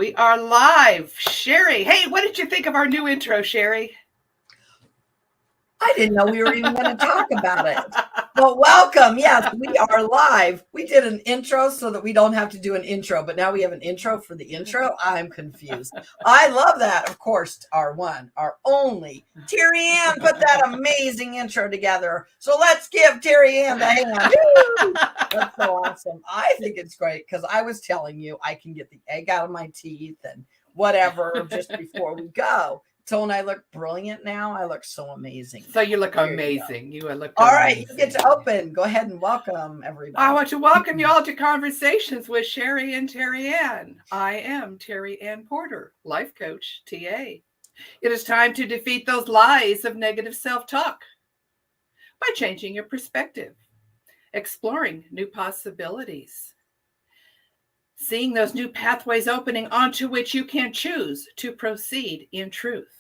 We are live. Sheri, hey, what did you think of our new intro, Sheri? I didn't know we were even going to talk about it. But welcome. Yes, we are live. We did an intro so that we don't have to do an intro, but now we have an intro for the intro. I'm confused. I love that. Of course, our one, our only, TerryAnn put that amazing intro together. So let's give TerryAnn the hand. Woo! That's so awesome. I think it's great because I was telling you I can get the egg out of my teeth and whatever just before we go. So when I look brilliant now, I look so amazing. So you look amazing. You look all amazing. Right. You get to open. Go ahead and welcome everybody. I want to welcome you all to Conversations with Sheri and TerryAnn. I am TerryAnn Porter, life coach, TA. It is time to defeat those lies of negative self-talk by changing your perspective, exploring new possibilities, seeing those new pathways opening onto which you can choose to proceed in truth.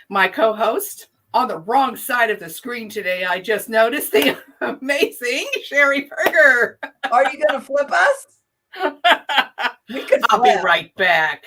My co-host on the wrong side of the screen today, I just noticed the amazing Sheri Berger. Are you going to flip us? We could flip. I'll be right back.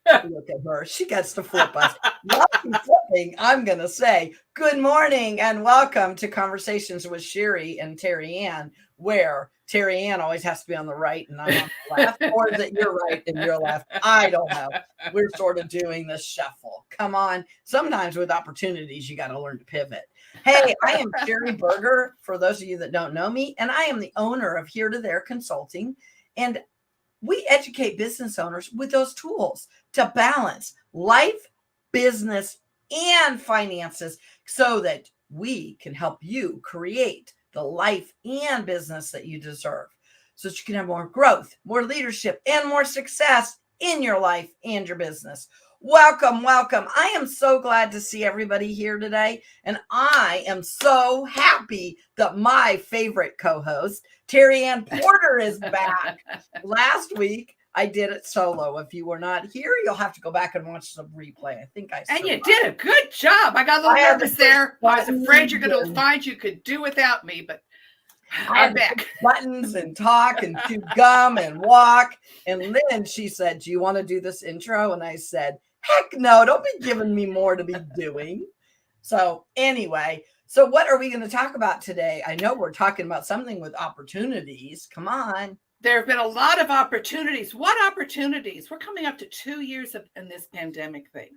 Look at her. She gets to flip us. Not flipping, I'm going to say good morning and welcome to Conversations with Sheri and TerryAnn, where TerryAnn always has to be on the right and I'm on the left. Or is it you're right and you're left? I don't know. We're sort of doing this shuffle. Come on. Sometimes with opportunities, you got to learn to pivot. Hey, I am Sheri Berger, for those of you that don't know me, and I am the owner of Here to There Consulting. And we educate business owners with those tools to balance life, business, and finances so that we can help you create the life and business that you deserve so that you can have more growth, more leadership, and more success in your life and your business. Welcome, welcome. I am so glad to see everybody here today. And I am so happy that my favorite co-host, TerryAnn Porter, is back. Last week, I did it solo. If you were not here, you'll have to go back and watch some replay. I think I survived. And you did a good job. I got a little nervous there. I was afraid you're going to find you could do without me, but I'm back. Buttons and talk and chew gum and walk. And then she said, "Do you want to do this intro?" And I said, "Heck no, don't be giving me more to be doing." So anyway, so what are we going to talk about today? I know we're talking about something with opportunities. Come on. There have been a lot of opportunities. What opportunities? We're coming up to 2 years in this pandemic thing.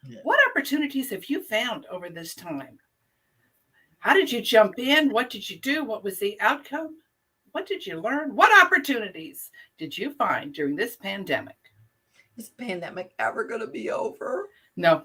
Yeah. What opportunities have you found over this time? How did you jump in? What did you do? What was the outcome? What did you learn? What opportunities did you find during this pandemic? Is the pandemic ever going to be over? No.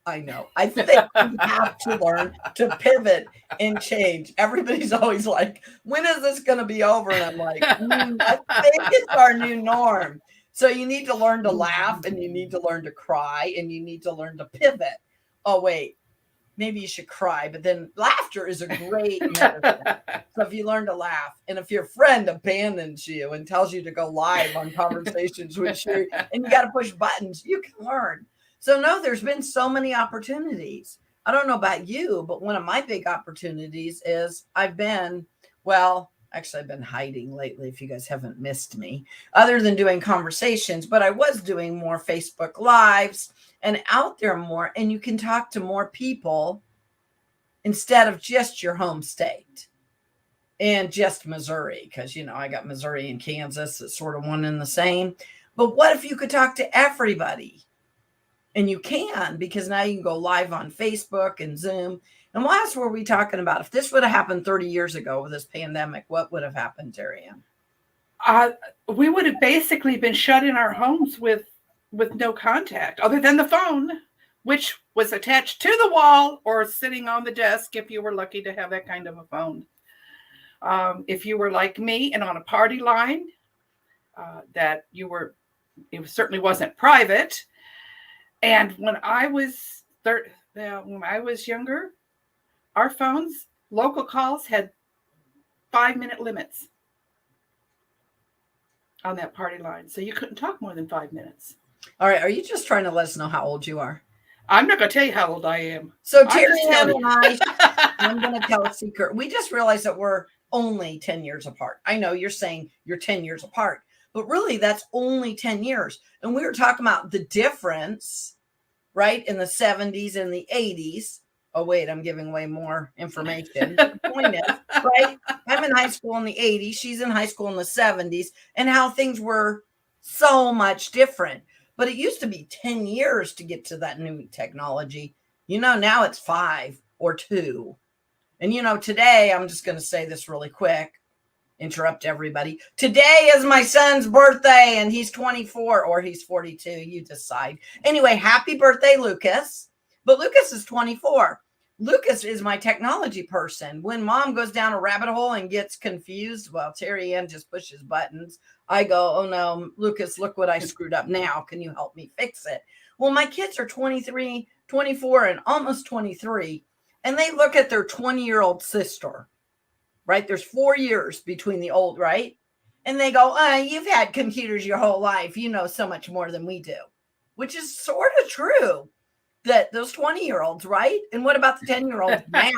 I know. I think we have to learn to pivot and change. Everybody's always like, when is this going to be over? And I'm like, I think it's our new norm. So you need to learn to laugh and you need to learn to cry and you need to learn to pivot. Oh, wait, maybe you should cry. But then laughter is a great medicine. So if you learn to laugh and if your friend abandons you and tells you to go live on Conversations with Sheri and you got to push buttons, you can learn. So no, there's been so many opportunities. I don't know about you, but one of my big opportunities is I've been hiding lately if you guys haven't missed me, other than doing conversations, but I was doing more Facebook Lives and out there more, and you can talk to more people instead of just your home state and just Missouri, because, I got Missouri and Kansas. It's sort of one and the same. But what if you could talk to everybody? And you can, because now you can go live on Facebook and Zoom. And what else were we talking about? If this would have happened 30 years ago with this pandemic, what would have happened, TerryAnn? We would have basically been shut in our homes with no contact other than the phone, which was attached to the wall or sitting on the desk if you were lucky to have that kind of a phone. If you were like me and on a party line, it certainly wasn't private. And when I was younger, our phones, local calls had 5-minute limits on that party line. So you couldn't talk more than 5 minutes. All right. Are you just trying to let us know how old you are? I'm not going to tell you how old I am. So TerryAnn and I'm going to tell a secret. We just realized that we're only 10 years apart. I know you're saying you're 10 years apart, But really, that's only 10 years. And we were talking about the difference, right, in the 70s and the 80s. Oh, wait, I'm giving away more information. But the point is, right, I'm in high school in the 80s. She's in high school in the 70s, and how things were so much different. But it used to be 10 years to get to that new technology. Now it's 5 or 2. And today, I'm just going to say this really quick, interrupt everybody. Today is my son's birthday, and he's 24 or he's 42. You decide. Anyway, happy birthday, Lucas. But Lucas is 24. Lucas is my technology person. When mom goes down a rabbit hole and gets confused, well, TerryAnn just pushes buttons. I go, oh no, Lucas, look what I screwed up now. Can you help me fix it? Well, my kids are 23, 24, and almost 23. And they look at their 20-year-old sister, right? There's 4 years between the old, right? And they go, you've had computers your whole life. You know so much more than we do, which is sort of true. That those 20-year-olds, right? And what about the 10-year-olds now?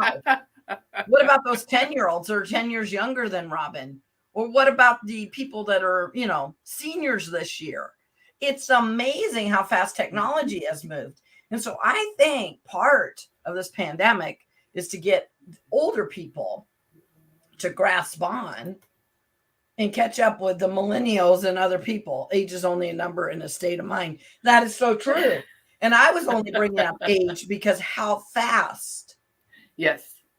What about those 10-year-olds that are 10 years younger than Robin? Or what about the people that are, seniors this year? It's amazing how fast technology has moved. And so I think part of this pandemic is to get older people to grasp on and catch up with the millennials and other people. Age is only a number in a state of mind. That is so true. And I was only bringing up age because how fast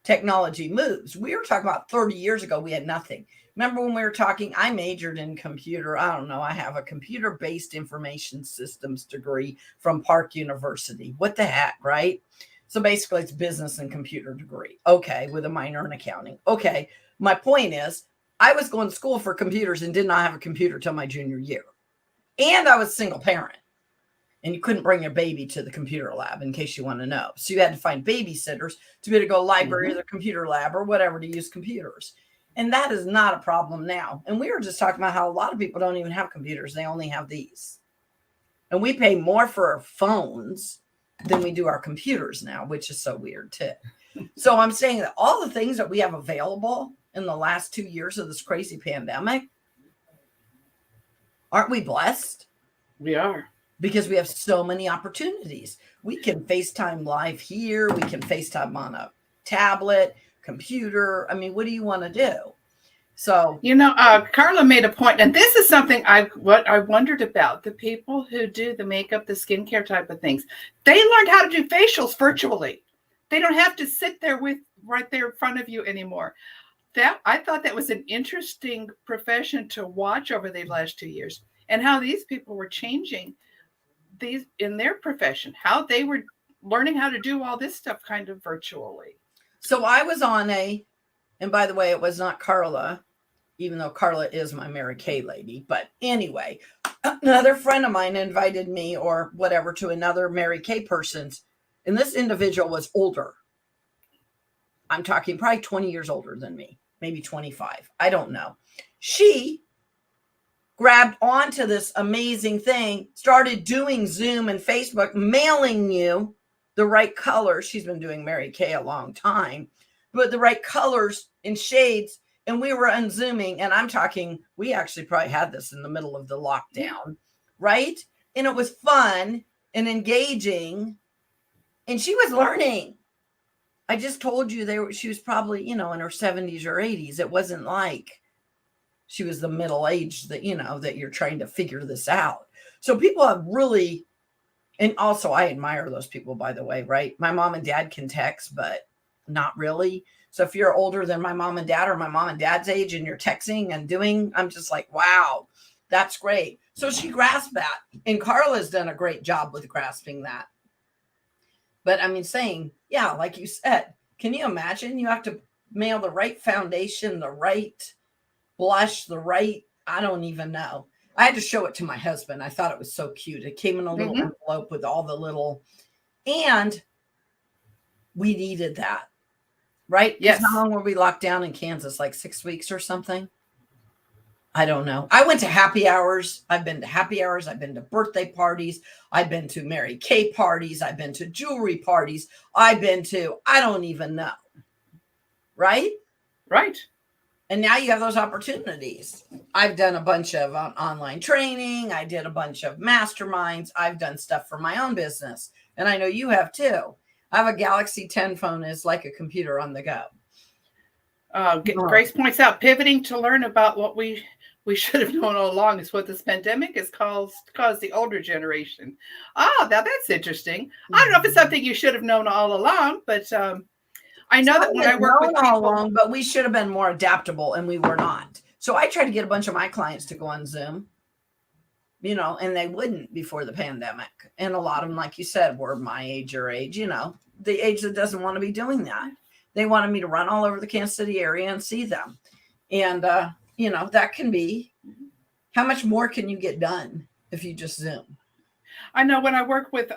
technology moves. We were talking about 30 years ago, we had nothing. Remember when we were talking, I majored in computer. I don't know. I have a computer-based information systems degree from Park University. What the heck, right? So basically it's business and computer degree. Okay, with a minor in accounting. Okay, my point is I was going to school for computers and did not have a computer till my junior year. And I was single parent. And you couldn't bring your baby to the computer lab, in case you want to know. So you had to find babysitters to be able to go to the library or the computer lab or whatever to use computers. And that is not a problem now. And we were just talking about how a lot of people don't even have computers. They only have these. And we pay more for our phones than we do our computers now, which is so weird too. So I'm saying that all the things that we have available in the last 2 years of this crazy pandemic, aren't we blessed? We are. Because we have so many opportunities. We can FaceTime live here. We can FaceTime on a tablet, computer. I mean, what do you want to do? So, Carla made a point, and this is something I wondered about. The people who do the makeup, the skincare type of things, they learned how to do facials virtually. They don't have to sit there right there in front of you anymore. I thought that was an interesting profession to watch over the last 2 years, and how these people were changing these in their profession, how they were learning how to do all this stuff kind of virtually. So I was on and by the way, it was not Carla, even though Carla is my Mary Kay lady. But anyway, another friend of mine invited me or whatever to another Mary Kay person's. And this individual was older. I'm talking probably 20 years older than me, maybe 25. I don't know. She grabbed onto this amazing thing, started doing Zoom and Facebook, mailing you the right colors. She's been doing Mary Kay a long time, but the right colors and shades. And we were unzooming, and I'm talking, we actually probably had this in the middle of the lockdown, right? And it was fun and engaging, and she was learning. I just told you she was probably, in her 70s or 80s. It wasn't like she was the middle age that, that you're trying to figure this out. So people have really, and also I admire those people, by the way, right? My mom and dad can text, but not really. So if you're older than my mom and dad or my mom and dad's age and you're texting and doing, I'm just like, wow, that's great. So she grasped that. And Carla's done a great job with grasping that. But I mean, saying, yeah, like you said, can you imagine you have to mail the right foundation, the right blush, the right, I don't even know. I had to show it to my husband. I thought it was so cute. It came in a little envelope with all the little, and we needed that, right? Yes. How long were we locked down in Kansas? Like 6 weeks or something? I don't know. I went to happy hours. I've been to happy hours. I've been to birthday parties. I've been to Mary Kay parties. I've been to jewelry parties. I've been to, I don't even know. Right? Right. And now you have those opportunities. I've done a bunch of online training. I did a bunch of masterminds. I've done stuff for my own business. And I know you have too. I have a Galaxy 10 phone is like a computer on the go. Grace points out, pivoting to learn about what we should have known all along is what this pandemic has caused the older generation. Now that's interesting. I don't know if it's something you should have known all along, but I know that when I work with people, all along, but we should have been more adaptable, and we were not. So I tried to get a bunch of my clients to go on Zoom, and they wouldn't before the pandemic. And a lot of them, like you said, were my age, your age, the age that doesn't want to be doing that. They wanted me to run all over the Kansas City area and see them. And, that can be, how much more can you get done if you just Zoom? I know when I work with,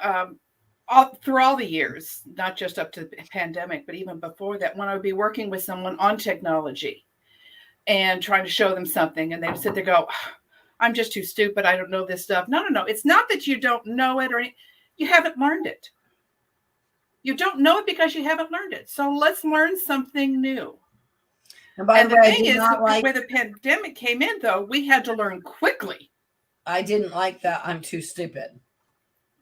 through all the years, not just up to the pandemic, but even before that, when I would be working with someone on technology and trying to show them something, and they would sit there and go, I'm just too stupid. I don't know this stuff. No. It's not that you don't know it, or you haven't learned it. You don't know it because you haven't learned it. So let's learn something new. And the thing is, when the pandemic came in, though, we had to learn quickly. I didn't like that. I'm too stupid.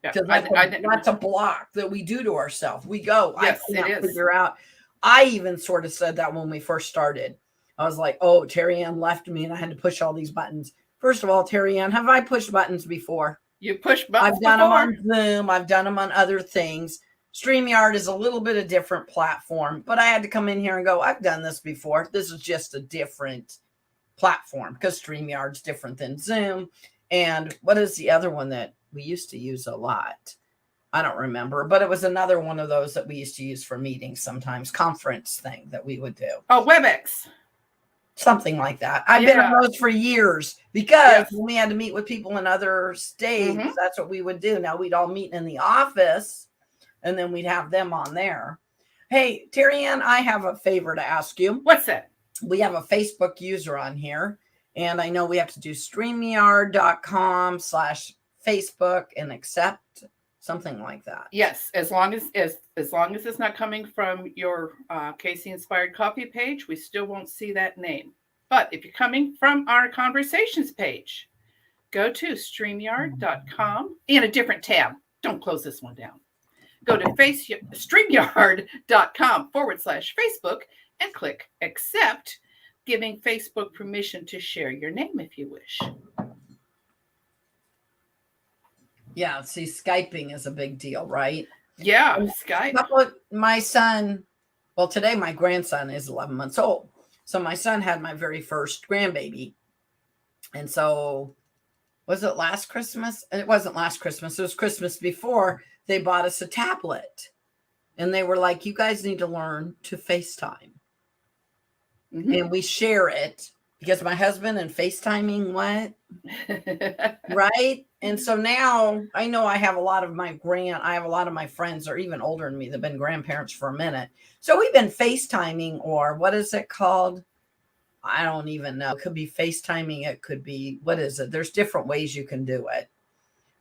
Because that's a block that we do to ourselves. We go, yes, I can't figure out. I even sort of said that when we first started. I was like, oh, TerryAnn left me and I had to push all these buttons. First of all, TerryAnn, have I pushed buttons before? You push buttons I've done them on Zoom. I've done them on other things. StreamYard is a little bit a different platform, but I had to come in here and go, I've done this before. This is just a different platform because StreamYard's different than Zoom. And what is the other one that we used to use a lot? I don't remember, but it was another one of those that we used to use for meetings sometimes, conference thing that we would do. Oh, WebEx. Something like that. I've been on those for years because when we had to meet with people in other states, that's what we would do. Now we'd all meet in the office and then we'd have them on there. Hey, TerryAnn, I have a favor to ask you. What's that? We have a Facebook user on here, and I know we have to do StreamYard.com/Facebook and accept something like that. Yes, as long as it's not coming from your Casey Inspired Coffee page, we still won't see that name. But if you're coming from our conversations page, go to StreamYard.com in a different tab. Don't close this one down. Go to StreamYard.com/Facebook and click accept, giving Facebook permission to share your name if you wish. Yeah, see, Skyping is a big deal, right? Yeah, Skype. My son, well, today my grandson is 11 months old. So my son had my very first grandbaby. And so, was it last Christmas? It wasn't last Christmas. It was Christmas before. They bought us a tablet. And they were like, you guys need to learn to FaceTime. And we share it. Because my husband and FaceTiming what? Right? And so now I know I have a lot of my friends are even older than me that have been grandparents for a minute. So we've been FaceTiming, or what is it called? I don't even know. It could be FaceTiming. It could be, what is it? There's different ways you can do it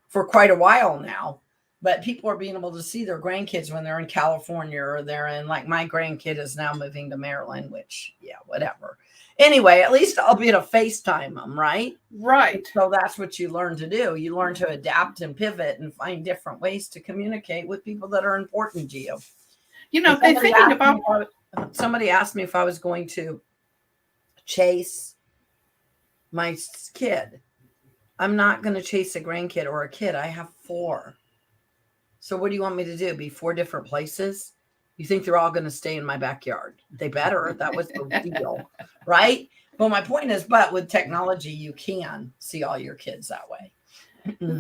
for quite a while now. But people are being able to see their grandkids when they're in California, or they're in, like, my grandkid is now moving to Maryland, which, yeah, whatever. Anyway, at least I'll be able to FaceTime them, right? Right. And so that's what you learn to do. You learn to adapt and pivot and find different ways to communicate with people that are important to you. You know, somebody asked me if I was going to chase my kid. I'm not going to chase a grandkid or a kid. I have 4. So what do you want me to do? Be 4 different places? You think they're all going to stay in my backyard? They better. That was the deal, right? Well, my point is, but with technology, you can see all your kids that way.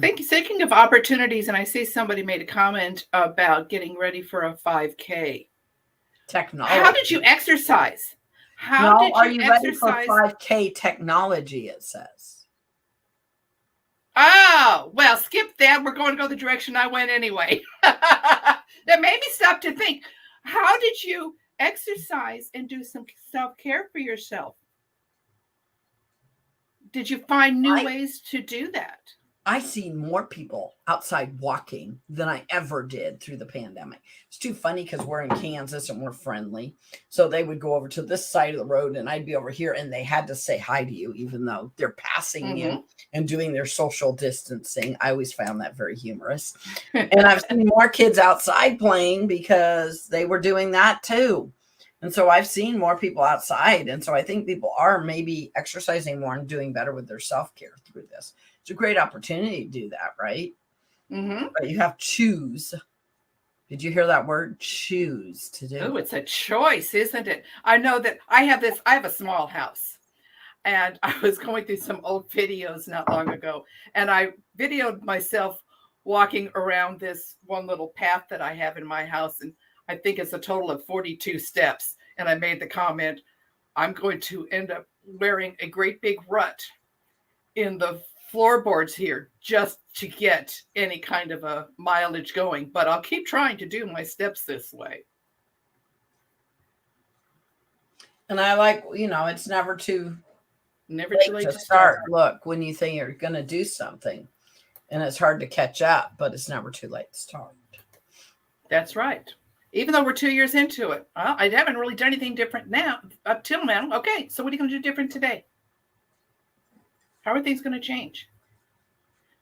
Thinking of opportunities, and I see somebody made a comment about getting ready for a 5K. Technology. How did you exercise? Are you ready for 5K technology, it says. Oh, well, skip that. We're going to go the direction I went anyway. That made me stop to think. How did you exercise and do some self-care for yourself? Did you find new ways to do that? I see more people outside walking than I ever did through the pandemic. It's too funny because we're in Kansas and we're friendly. So they would go over to this side of the road and I'd be over here and they had to say hi to you, even though they're passing you and doing their social distancing. I always found that very humorous. And I've seen more kids outside playing because they were doing that too. And so I've seen more people outside. And so I think people are maybe exercising more and doing better with their self-care through this. It's a great opportunity to do that, right? But you have to choose. Did you hear that word? Choose to do. Oh, it's a choice, isn't it? I know that I have a small house. And I was going through some old videos not long ago. And I videoed myself walking around this one little path that I have in my house. And I think it's a total of 42 steps. And I made the comment, I'm going to end up wearing a great big rut in the floorboards here just to get any kind of a mileage going. But I'll keep trying to do my steps this way. And I like, it's never too late to start. Look, when you think you're going to do something and it's hard to catch up, but it's never too late to start. That's right. Even though we're 2 years into it, I haven't really done anything different now up till now. Okay, so what are you going to do different today? How are things going to change?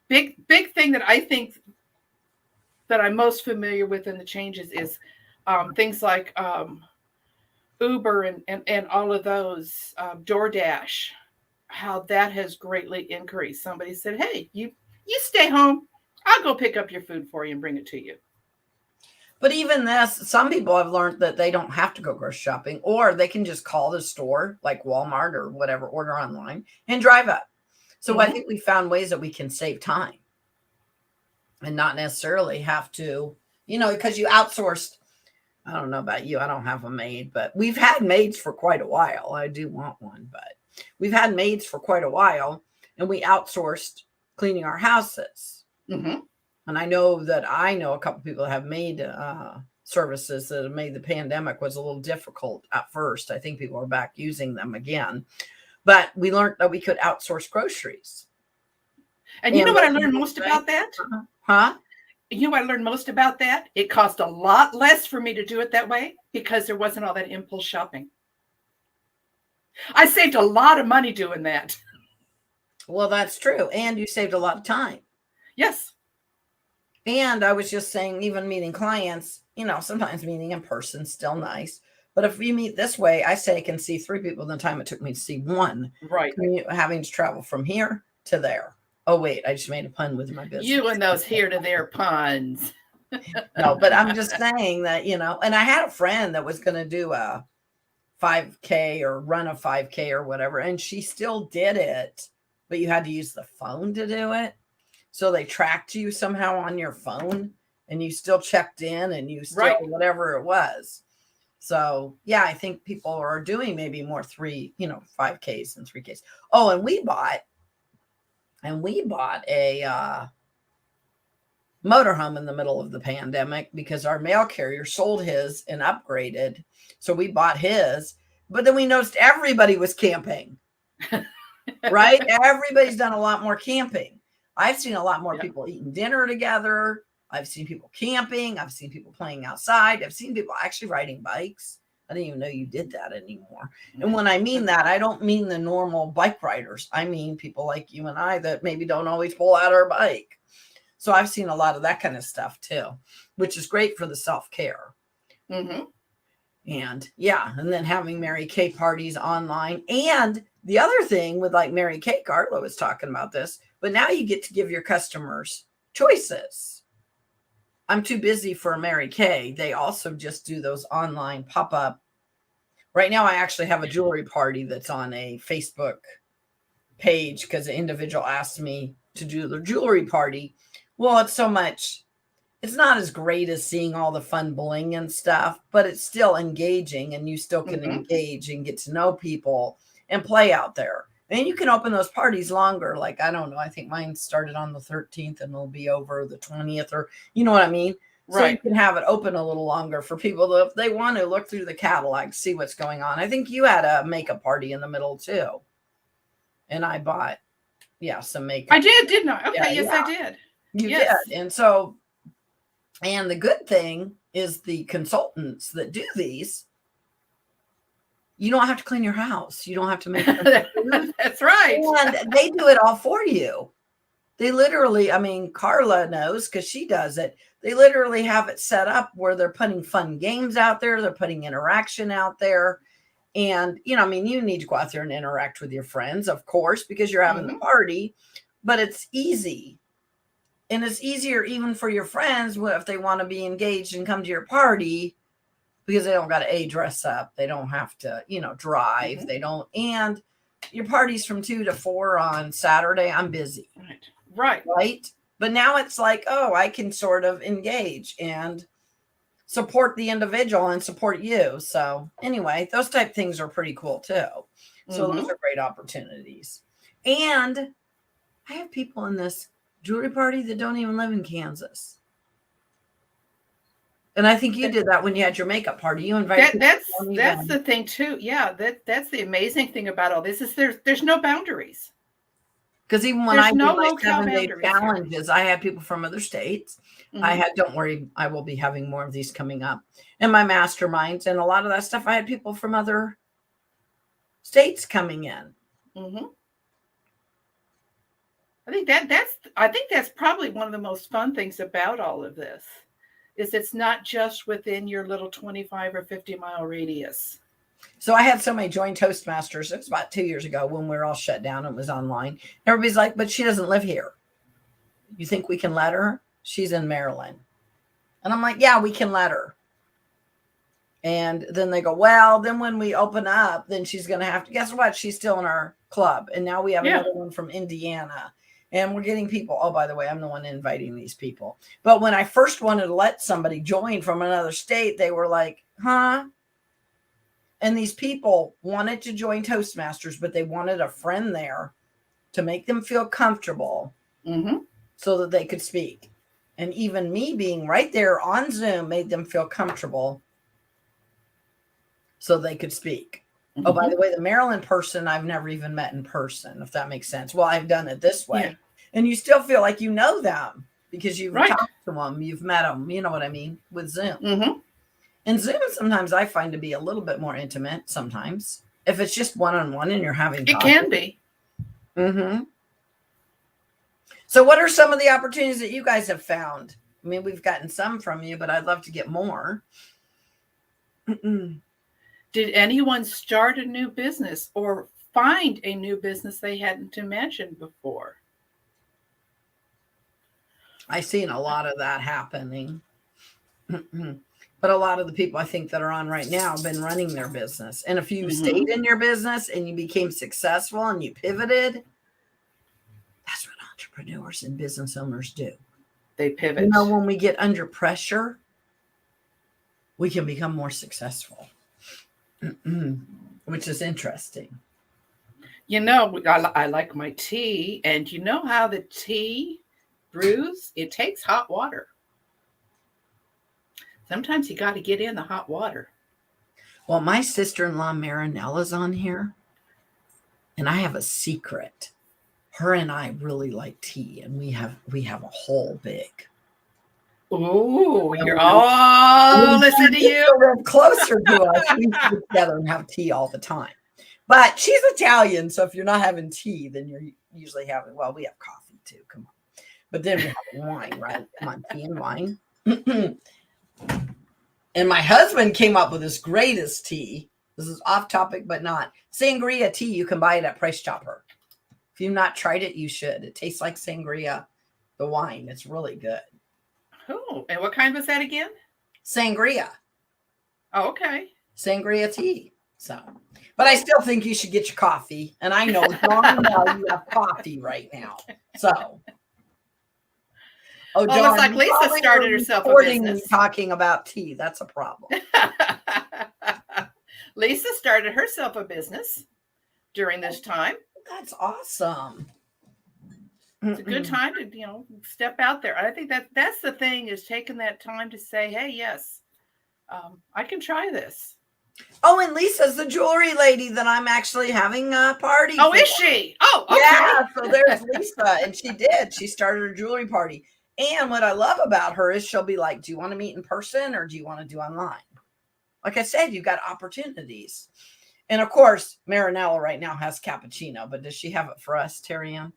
Big thing that I think that I'm most familiar with in the changes is things like Uber and all of those, DoorDash, how that has greatly increased. Somebody said, hey, you stay home. I'll go pick up your food for you and bring it to you. But even this, some people have learned that they don't have to go grocery shopping, or they can just call the store like Walmart or whatever, order online and drive up. So I think we found ways that we can save time and not necessarily have to, because you outsourced. I don't know about you. I don't have a maid, but we've had maids for quite a while. I do want one, but we've had maids for quite a while and we outsourced cleaning our houses. And I know a couple people have made services that have made the pandemic was a little difficult at first. I think people are back using them again. But we learned that we could outsource groceries. And you know what I learned most about that? You know what I learned most about that? It cost a lot less for me to do it that way because there wasn't all that impulse shopping. I saved a lot of money doing that. Well, that's true. And you saved a lot of time. Yes. And I was just saying, even meeting clients, sometimes meeting in person is still nice. But if you meet this way, I say I can see 3 people in the time it took me to see one. Right. Having to travel from here to there. Oh, wait, I just made a pun with my business. You and those here to there puns. No, but I'm just saying that, and I had a friend that was going to do a 5K or run a 5K or whatever, and she still did it, but you had to use the phone to do it. So they tracked you somehow on your phone and you still checked in and you still whatever it was. So, yeah, I think people are doing maybe more 5Ks and 3Ks. Oh, and we bought a motorhome in the middle of the pandemic because our mail carrier sold his and upgraded. So we bought his, but then we noticed everybody was camping, right? Everybody's done a lot more camping. I've seen a lot more people eating dinner together. I've seen people camping. I've seen people playing outside. I've seen people actually riding bikes. I didn't even know you did that anymore. And when I mean that, I don't mean the normal bike riders. I mean people like you and I that maybe don't always pull out our bike. So I've seen a lot of that kind of stuff too, which is great for the self-care. And and then having Mary Kay parties online. And the other thing with like Mary Kay, Carla was talking about this, but now you get to give your customers choices. I'm too busy for a Mary Kay. They also just do those online pop-up. Right now, I actually have a jewelry party that's on a Facebook page because an individual asked me to do the jewelry party. Well, it's not as great as seeing all the fun bling and stuff, but it's still engaging and you still can engage and get to know people and play out there. And you can open those parties longer. Like, I don't know, I think mine started on the 13th and it'll be over the 20th or, you know what I mean? So you can have it open a little longer for people to, if they want to look through the catalog, see what's going on. I think you had a makeup party in the middle too. And I bought some makeup. I did, didn't I? Okay, Yeah, yes, yeah. I did. You Yes. did. And the good thing is the consultants that do these, you don't have to clean your house. You don't have to make food. That's right. And they do it all for you. They literally, I mean, Carla knows because she does it. They literally have it set up where they're putting fun games out there. They're putting interaction out there. And, I mean, you need to go out there and interact with your friends, of course, because you're having the party, but it's easy. And it's easier even for your friends if they want to be engaged and come to your party because they don't got to dress up. They don't have to, drive. They don't. And your party's from 2 to 4 on Saturday. I'm busy. Right. But now it's like, oh, I can sort of engage and support the individual and support you. So anyway, those type things are pretty cool too. So those are great opportunities. And I have people in this jewelry party that don't even live in Kansas. And I think you did that when you had your makeup party. You invited that's the thing too. Yeah, that's the amazing thing about all this is there's no boundaries. Because even when I do my 7-day challenges, I had people from other states. Don't worry, I will be having more of these coming up. And my masterminds and a lot of that stuff, I had people from other states coming in. I think that's probably one of the most fun things about all of this is it's not just within your little 25 or 50 mile radius. So I had somebody join Toastmasters. It was about 2 years ago when we were all shut down and it was online. Everybody's like, but she doesn't live here. You think we can let her? She's in Maryland. And I'm like, yeah, we can let her. And then they go, well, then when we open up, then she's going to have to, guess what? She's still in our club. And now we have another one from Indiana. And we're getting people. Oh, by the way, I'm the one inviting these people. But when I first wanted to let somebody join from another state, they were like, huh? And these people wanted to join Toastmasters, but they wanted a friend there to make them feel comfortable so that they could speak. And even me being right there on Zoom made them feel comfortable so they could speak. Oh, by the way, the Maryland person I've never even met in person, if that makes sense. Well, I've done it this way. Yeah. And you still feel like you know them because you've talked to them, you've met them, you know what I mean, with Zoom. And Zoom sometimes I find to be a little bit more intimate sometimes. If it's just one-on-one and you're having it can be. So what are some of the opportunities that you guys have found? I mean, we've gotten some from you, but I'd love to get more. Did anyone start a new business or find a new business they hadn't imagined before? I've seen a lot of that happening. But a lot of the people I think that are on right now have been running their business. And if you stayed in your business and you became successful and you pivoted, that's what entrepreneurs and business owners do. They pivot. You know, when we get under pressure, we can become more successful, which is interesting. You know, I like my tea. And you know how the tea brews? It takes hot water. Sometimes you got to get in the hot water. Well, my sister-in-law, Marinella's on here. And I have a secret. Her and I really like tea. And we have a whole big. Ooh, you're all listen to you. Live closer to us. We sit together and have tea all the time. But she's Italian. So if you're not having tea, then you're usually having, well, we have coffee too. Come on. But then we have wine, right? Come on, tea and wine. And my husband came up with this greatest tea. This is off topic, but not. Sangria tea. You can buy it at Price Chopper. If you've not tried it, you should. It tastes like sangria, the wine. It's really good. Oh, and what kind was that again? Sangria. Oh, okay. Sangria tea. So, but I still think you should get your coffee. And I know darn well you have coffee right now. So. Oh, well, looks like Lisa started herself a business. Talking about tea. That's a problem. Lisa started herself a business during this time. That's awesome. It's a good time to, step out there. I think that's the thing is taking that time to say, hey, yes, I can try this. Oh, and Lisa's the jewelry lady that I'm actually having a party Oh, for. is she? Oh, okay. Yeah, so there's Lisa, and she started a jewelry party. And what I love about her is she'll be like, do you want to meet in person or do you want to do online? Like I said, you've got opportunities. And of course, Marinella right now has cappuccino, but does she have it for us, TerryAnn?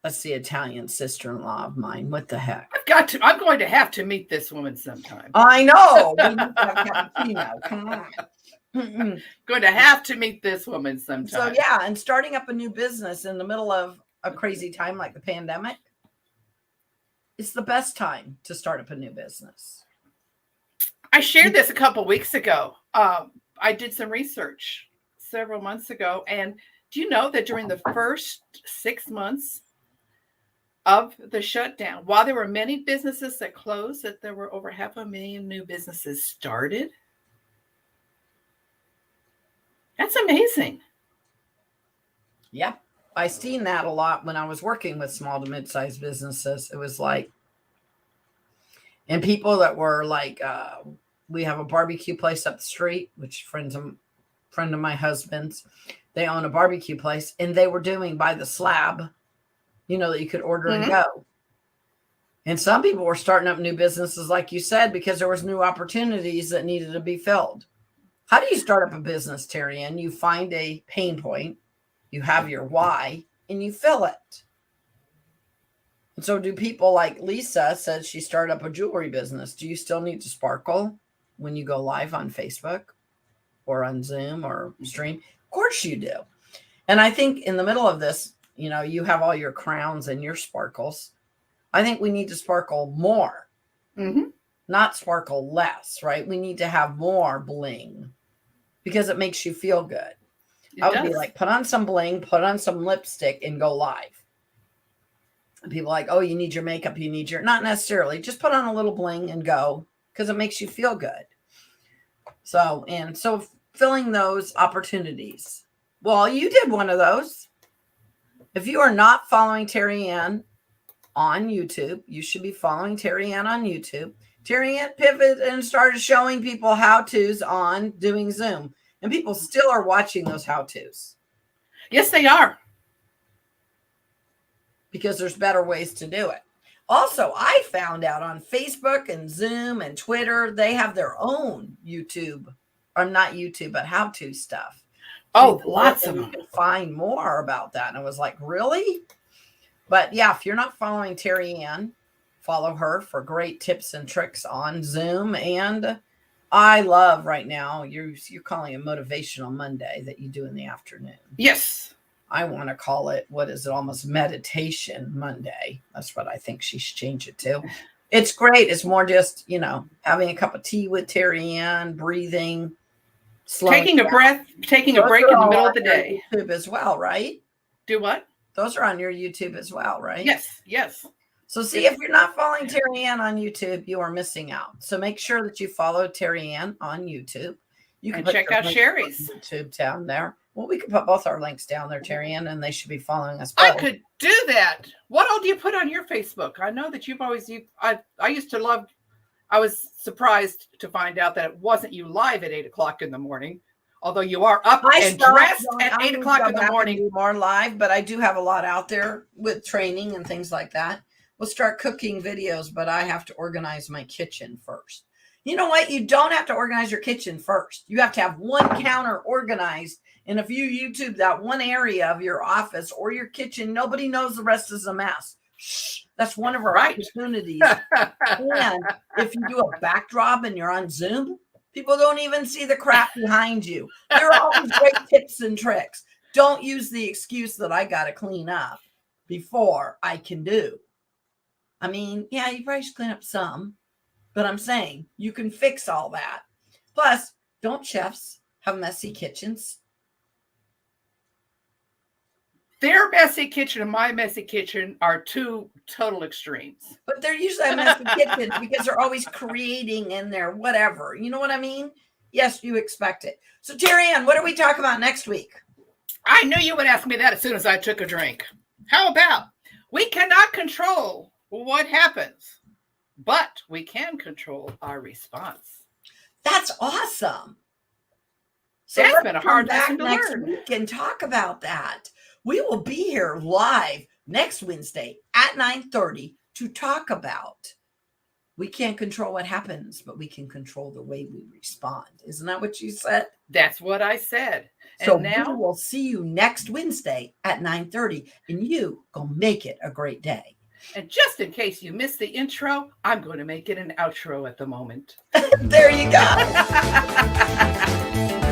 That's the Italian sister-in-law of mine. What the heck? I'm going to have to meet this woman sometime. I know. We need to have cappuccino. Come on. Going to have to meet this woman sometime. So yeah, and starting up a new business in the middle of a crazy time like the pandemic, it's the best time to start up a new business. I shared this a couple weeks ago. I did some research several months ago, and do you know that during the first 6 months of the shutdown, while there were many businesses that closed, that there were over 500,000 new businesses started? That's amazing. Yeah. I seen that a lot when I was working with small to mid-sized businesses. It was like, and people that were like, we have a barbecue place up the street, which friend of my husband's, they own a barbecue place, and they were doing by the slab, that you could order and go. And some people were starting up new businesses, like you said, because there was new opportunities that needed to be filled. How do you start up a business, TerryAnn? You find a pain point, you have your why, and you fill it. And so do people like Lisa said she started up a jewelry business. Do you still need to sparkle when you go live on Facebook or on Zoom or stream? Of course you do. And I think in the middle of this, you have all your crowns and your sparkles. I think we need to sparkle more, not sparkle less, right? We need to have more bling because it makes you feel good. I would be like, put on some bling, put on some lipstick and go live. And people are like, oh, you need your makeup. Not necessarily. Just put on a little bling and go because it makes you feel good. So filling those opportunities. Well, you did one of those. If you are not following TerryAnn on YouTube, you should be following TerryAnn on YouTube. TerryAnn pivoted and started showing people how-tos on doing Zoom. And people still are watching those how-tos. Yes, they are. Because there's better ways to do it. Also, I found out on Facebook and Zoom and Twitter, they have their own YouTube, or not YouTube, but how-to stuff. Oh, lots of them. You can find more about that. And I was like, really? But yeah, if you're not following TerryAnn, follow her for great tips and tricks on Zoom. And I love right now, you're calling it Motivational Monday that you do in the afternoon. Yes. I want to call it, almost Meditation Monday. That's what I think she should change it to. It's great. It's more just, having a cup of tea with TerryAnn, breathing, taking a break in the middle of the day. YouTube as well, right? Do what? Those are on your YouTube as well, right? Yes. So see, if you're not following TerryAnn on YouTube, you are missing out. So make sure that you follow TerryAnn on YouTube. You can check out Sheri's YouTube down there. Well, we could put both our links down there, TerryAnn, and they should be following us both. I could do that. What all do you put on your Facebook? I know that I used to love, I was surprised to find out that it wasn't you live at 8 o'clock in the morning, although you are up and dressed at 8 o'clock in the morning. More live, but I do have a lot out there with training and things like that. We'll start cooking videos, but I have to organize my kitchen first. You know what? You don't have to organize your kitchen first. You have to have one counter organized. And if you YouTube that one area of your office or your kitchen, nobody knows the rest is a mess. Shh, that's one of our opportunities. And if you do a backdrop and you're on Zoom, people don't even see the crap behind you. There are all these great tips and tricks. Don't use the excuse that I got to clean up before I can do. I mean, yeah, you probably should clean up some, but I'm saying you can fix all that. Plus, don't chefs have messy kitchens? Their messy kitchen and my messy kitchen are two total extremes. But they're usually a messy kitchen because they're always creating in there, whatever. You know what I mean? Yes, you expect it. So, TerryAnn, what are we talking about next week? I knew you would ask me that as soon as I took a drink. How about we cannot control what happens, but we can control our response. That's awesome. So That's let's been a come hard back lesson to next learn. week and talk about that. We will be here live next Wednesday at 9:30 to talk about we can't control what happens, but we can control the way we respond. Isn't that what you said? That's what I said. So And now we will see you next Wednesday at 9:30, and you go make it a great day. And just in case you missed the intro, I'm going to make it an outro at the moment. There you go.